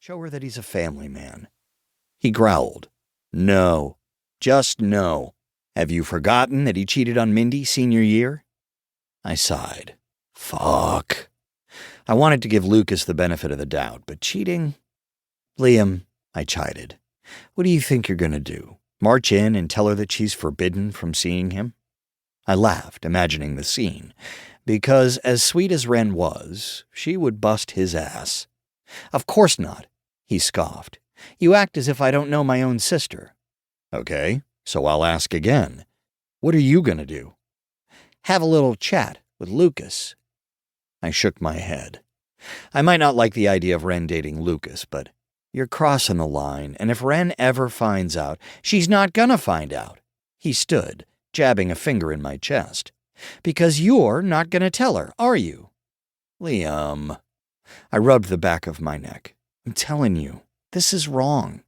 Show her that he's a family man. He growled. No. Just no. Have you forgotten that he cheated on Mindy senior year? I sighed. Fuck. I wanted to give Lucas the benefit of the doubt, but cheating? Liam, I chided. What do you think you're going to do? March in and tell her that she's forbidden from seeing him? I laughed, imagining the scene, because as sweet as Wren was, she would bust his ass. Of course not, he scoffed. You act as if I don't know my own sister. Okay, so I'll ask again. What are you going to do? Have a little chat with Lucas. I shook my head. I might not like the idea of Wren dating Lucas, but you're crossing the line, and if Wren ever finds out, she's not gonna find out. He stood, jabbing a finger in my chest. Because you're not gonna tell her, are you? Liam. I rubbed the back of my neck. I'm telling you, this is wrong.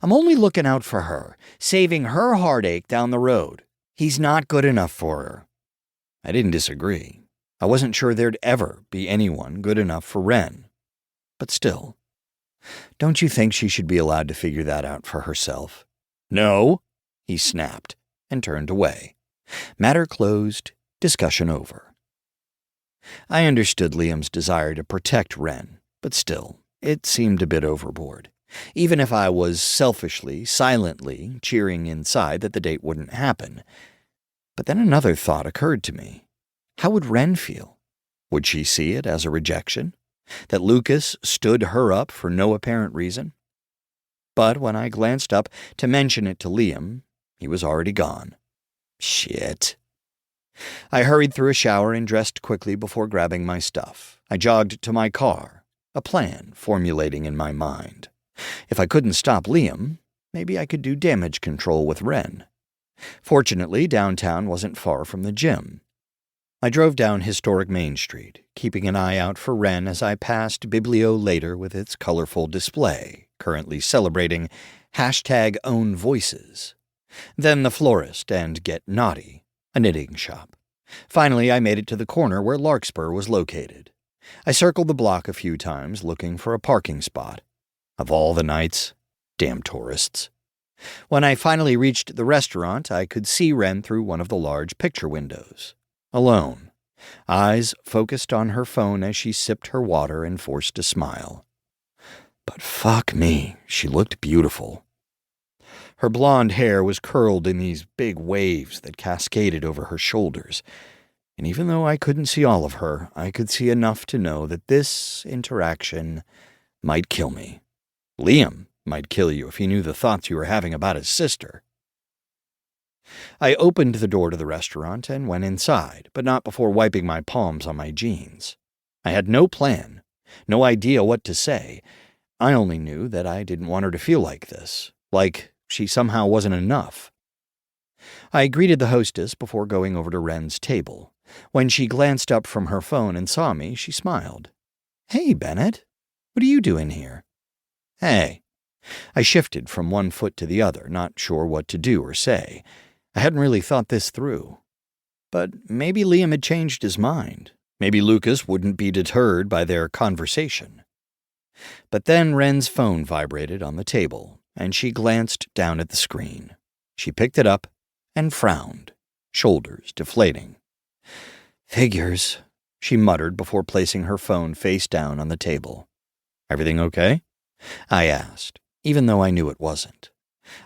I'm only looking out for her, saving her heartache down the road. He's not good enough for her. I didn't disagree. I wasn't sure there'd ever be anyone good enough for Wren. But still, don't you think she should be allowed to figure that out for herself? No, he snapped and turned away. Matter closed, discussion over. I understood Liam's desire to protect Wren, but still, it seemed a bit overboard. Even if I was selfishly, silently cheering inside that the date wouldn't happen. But then another thought occurred to me. How would Wren feel? Would she see it as a rejection? That Lucas stood her up for no apparent reason? But when I glanced up to mention it to Liam, he was already gone. Shit. I hurried through a shower and dressed quickly before grabbing my stuff. I jogged to my car, a plan formulating in my mind. If I couldn't stop Liam, maybe I could do damage control with Wren. Fortunately, downtown wasn't far from the gym. I drove down historic Main Street, keeping an eye out for Wren as I passed Biblio later with its colorful display, currently celebrating #OwnVoices. Then the florist and Get Naughty, a knitting shop. Finally, I made it to the corner where Larkspur was located. I circled the block a few times looking for a parking spot. Of all the nights, damn tourists. When I finally reached the restaurant, I could see Wren through one of the large picture windows. Alone, eyes focused on her phone as she sipped her water and forced a smile. But fuck me, she looked beautiful. Her blonde hair was curled in these big waves that cascaded over her shoulders, and even though I couldn't see all of her, I could see enough to know that this interaction might kill me. Liam might kill you if he knew the thoughts you were having about his sister. I opened the door to the restaurant and went inside, but not before wiping my palms on my jeans. I had no plan, no idea what to say. I only knew that I didn't want her to feel like this, like she somehow wasn't enough. I greeted the hostess before going over to Wren's table. When she glanced up from her phone and saw me, she smiled. Hey, Bennett, what are you doing here? Hey. I shifted from one foot to the other, not sure what to do or say. I hadn't really thought this through. But maybe Liam had changed his mind. Maybe Lucas wouldn't be deterred by their conversation. But then Wren's phone vibrated on the table, and she glanced down at the screen. She picked it up and frowned, shoulders deflating. Figures, she muttered before placing her phone face down on the table. Everything okay? I asked, even though I knew it wasn't.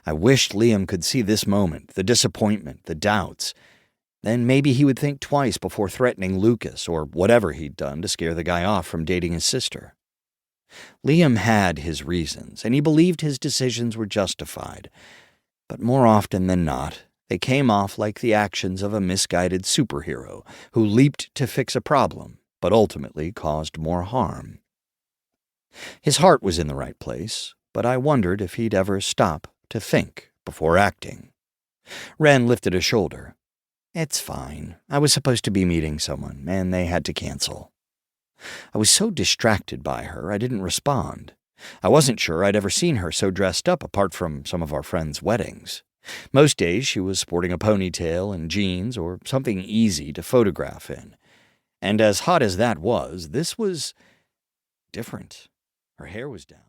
I wished Liam could see this moment, the disappointment, the doubts. Then maybe he would think twice before threatening Lucas or whatever he'd done to scare the guy off from dating his sister. Liam had his reasons, and he believed his decisions were justified. But more often than not, they came off like the actions of a misguided superhero who leaped to fix a problem, but ultimately caused more harm. His heart was in the right place, but I wondered if he'd ever stop to think before acting. Wren lifted a shoulder. It's fine. I was supposed to be meeting someone, and they had to cancel. I was so distracted by her, I didn't respond. I wasn't sure I'd ever seen her so dressed up apart from some of our friends' weddings. Most days she was sporting a ponytail and jeans or something easy to photograph in. And as hot as that was, this was different. Her hair was down.